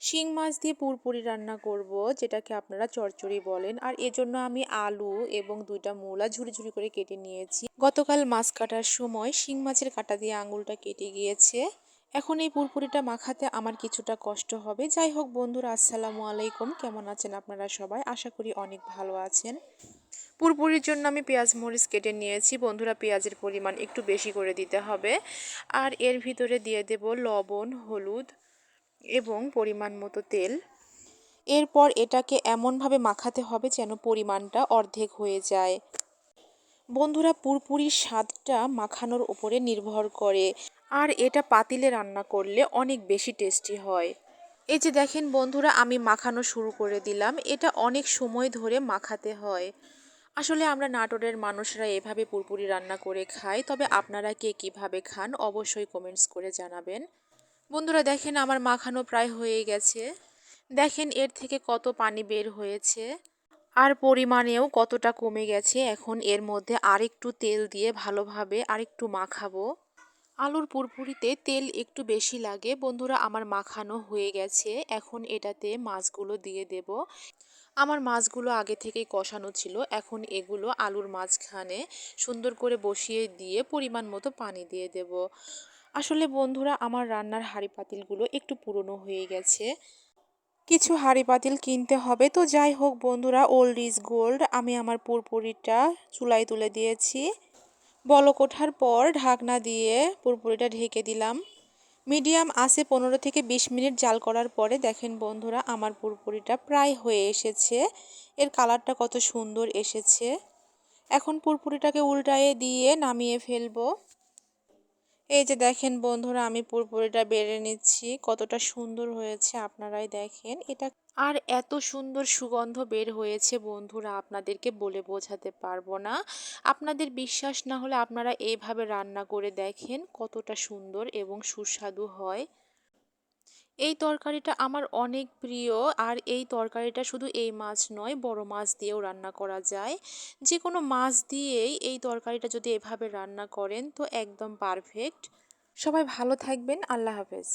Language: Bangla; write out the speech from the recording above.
শিং মাছ দিয়ে পুরপুরি রান্না করব, যেটাকে আপনারা চচ্চড়ি বলেন। আর এজন্য আমি আলু এবং 2টা মূলা ঝুরি ঝুরি করে কেটে নিয়েছি। গতকাল মাছ কাটার সময় শিং মাছের কাঁটা দিয়ে আঙুলটা কেটে গিয়েছে। এখন এই পুরপুরিটা মাখাতে আমার কিছুটা কষ্ট হবে। যাই হোক বন্ধুরা, আসসালামু আলাইকুম, কেমন আছেন আপনারা সবাই? আশা করি অনেক ভালো আছেন। পুরপুরির জন্য আমি পেঁয়াজ মরিচ কেটে নিয়েছি। বন্ধুরা, পেঁয়াজের পরিমাণ একটু বেশি করে দিতে হবে। আর এর ভিতরে দিয়ে দেব লবণ, হলুদ এবং পরিমাণ মতো তেল। এরপর এটাকে এমনভাবে মাখাতে হবে যেন পরিমাণটা অর্ধেক হয়ে যায়। বন্ধুরা, পুরপুরির স্বাদটা মাখানোর উপরে নির্ভর করে, আর এটা পাতিলে রান্না করলে অনেক বেশি টেস্টি হয়। এই যে দেখেন বন্ধুরা, আমি মাখানো শুরু করে দিলাম। এটা অনেক সময় ধরে মাখাতে হয়। আসলে আমরা নাটোরের মানুষরা এভাবে পুরপুরি রান্না করে খাই। তবে আপনারা কে কিভাবে খান অবশ্যই কমেন্টস করে জানাবেন। বন্ধুরা দেখেন, আমার মাখানো প্রায় হয়ে গেছে। দেখেন এর থেকে কত পানি বের হয়েছে, আর পরিমাণেও কতটা কমে গেছে। এখন এর মধ্যে আরেকটু তেল দিয়ে ভালোভাবে আরেকটু মাখাবো। আলুর পুরপুরিতে তেল একটু বেশি লাগে। বন্ধুরা, আমার মাখানো হয়ে গেছে। এখন এটাতে মাছগুলো দিয়ে দেব। আমার মাছগুলো আগে থেকেই কষানো ছিল। এখন এগুলো আলুর মাঝখানে সুন্দর করে বসিয়ে দিয়ে পরিমাণ মতো পানি দিয়ে দেব। আসলে বন্ধুরা, আমার রান্নার হাঁড়ি পাতিলগুলো একটু পুরনো হয়ে গেছে। কিছু হাঁড়ি পাতিল কিনতে হবে। তো যাই হোক বন্ধুরা, ওল্ড ইজ গোল্ড। আমি আমার পুরপুরিটা চুলায় তুলে দিয়েছি। বলক ওঠার পর ঢাকনা দিয়ে পুরপুরিটা ঢেকে দিলাম। মিডিয়াম আঁচে 15 থেকে 20 মিনিট জাল করার পরে দেখেন বন্ধুরা, আমার পুরপুরিটা প্রায় হয়ে এসেছে। এর কালারটা কত সুন্দর এসেছে। এখন পুরপুরিটাকে উল্টায়ে দিয়ে নামিয়ে ফেলবো। এই যে দেখেন বন্ধুরা, আমি পুরপুরিটা বেড়ে নিচ্ছি। কতটা সুন্দর হয়েছে আপনারাই দেখেন এটা। আর এত সুন্দর সুগন্ধ বের হয়েছে বন্ধুরা, আপনাদেরকে বলে বোঝাতে পারবো না। আপনাদের বিশ্বাস না হলে আপনারা এইভাবে রান্না করে দেখেন, কতটা সুন্দর এবং সুস্বাদু হয়। এই তরকারিটা আমার অনেক প্রিয়। আর এই তরকারিটা শুধু এই মাছ নয়, বড় মাছ দিয়েও রান্না করা যায়। যে কোনো মাছ দিয়েই এই তরকারিটা যদি এভাবে রান্না করেন তো একদম পারফেক্ট। সবাই ভালো থাকবেন। আল্লাহ হাফেজ।